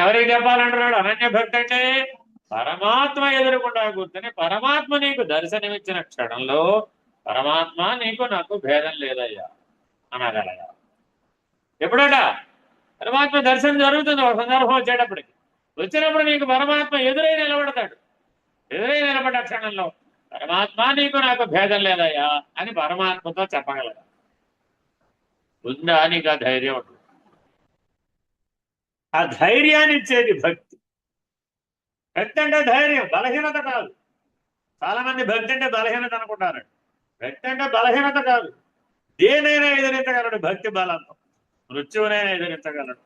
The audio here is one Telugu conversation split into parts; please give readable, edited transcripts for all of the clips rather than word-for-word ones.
ఎవరికి చెప్పాలంటున్నాడు? అనన్య భక్తి అంటే పరమాత్మ ఎదురుకుండా కూర్చొని పరమాత్మ నీకు దర్శనమిచ్చిన క్షణంలో పరమాత్మ నీకు నాకు భేదం లేదయ్యా అనగలగా. ఎప్పుడట? పరమాత్మ దర్శనం జరుగుతుంది ఒక సందర్భం వచ్చేటప్పటికి. వచ్చినప్పుడు నీకు పరమాత్మ ఎదురై నిలబడతాడు. ఎదురై నిలబడ్డ క్షణంలో పరమాత్మ నీకు నాకు భేదం లేదయ్యా అని పరమాత్మతో చెప్పగలగా. ఉందా నీకు ఆ ధైర్యం? ఉంటుంది. ఆ ధైర్యాన్ని ఇచ్చేది భక్తి. భక్తి అంటే ధైర్యం, బలహీనత కాదు. చాలా మంది భక్తి అంటే బలహీనత అనుకుంటారు. భక్తి అంటే బలహీనత కాదు. దేనైనా ఎదిరించగలడు భక్తి బలంతో. మృత్యువునైనా ఎదిరించగలడు.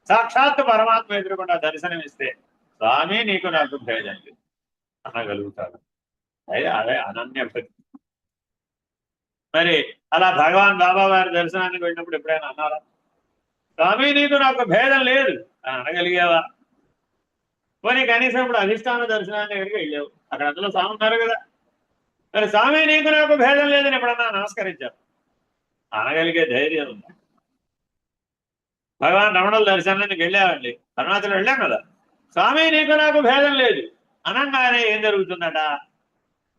సాక్షాత్తు పరమాత్మ ఎదురుకుండా దర్శనమిస్తే స్వామి నీకు నాకు భేదం లేదు అనగలుగుతాడు. అదే అనన్య భక్తి. మరి అలా భగవాన్ బాబా వారి దర్శనానికి వెళ్ళినప్పుడు ఎప్పుడైనా అన్నారా స్వామి నీకు నాకు భేదం లేదు అని అనగలిగావా? పోనీ కనీసం ఇప్పుడు అధిష్టాన దర్శనాన్ని ఎక్కడికి వెళ్ళావు, అక్కడ అందులో స్వామి ఉన్నారు కదా. మరి స్వామి నీకు నాకు భేదం లేదని ఎప్పుడన్నా నమస్కరించారు? అనగలిగే ధైర్యం ఉందా? భగవాన్ రమణుల దర్శనానికి వెళ్ళామండి, అరుణాచలం వెళ్ళాం కదా. స్వామి నీకు నాకు భేదం లేదు అనగానే ఏం జరుగుతుందట?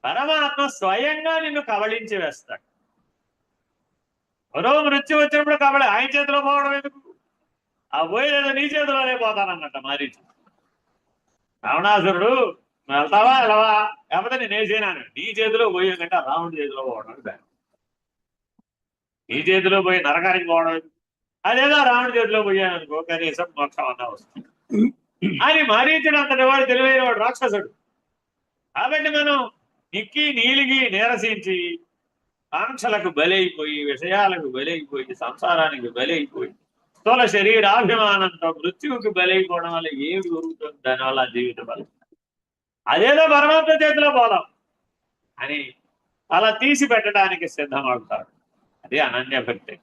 పరమాత్మ స్వయంగా నిన్ను కబళించి వేస్తాడు. మరో మృత్యు వచ్చినప్పుడు కబళి ఆయన చేతిలో పోవడం ఎందుకు? ఆ పోయేదో నీ చేతిలోనే పోతానన్నట్ట మారీచు. రావణాసురుడు వెళ్తావా వెళ్ళవా, లేకపోతే నేను వేసేనాను. నీ చేతిలో పోయే కంటే రావణుడి చేతిలో పోవడం దాన్ని. నీ చేతిలో పోయి నరకానికి పోవడం, అదేదో రావణుడి చేతిలో పోయాను అనుకో కనీసం మోక్షం అన్నా వస్తుంది అని. మారీచుడు అంతటి వాడు తెలివైన వాడు, రాక్షసుడు. కాబట్టి మనం నిక్కి నీలిగి నీరసించి ఆంక్షలకు బలైపోయి, విషయాలకు బలైపోయి, సంసారానికి బలైపోయి, స్థూల శరీరాభిమానంతో మృత్యువుకి బలైపోవడం వల్ల ఏమి జరుగుతుంది? దానివల్ల జీవిత బలం. అదేదో పరమాత్మ చేతిలో పోదాం అని అలా తీసి పెట్టడానికి సిద్ధమవుతాడు. అది అనన్య భక్తి.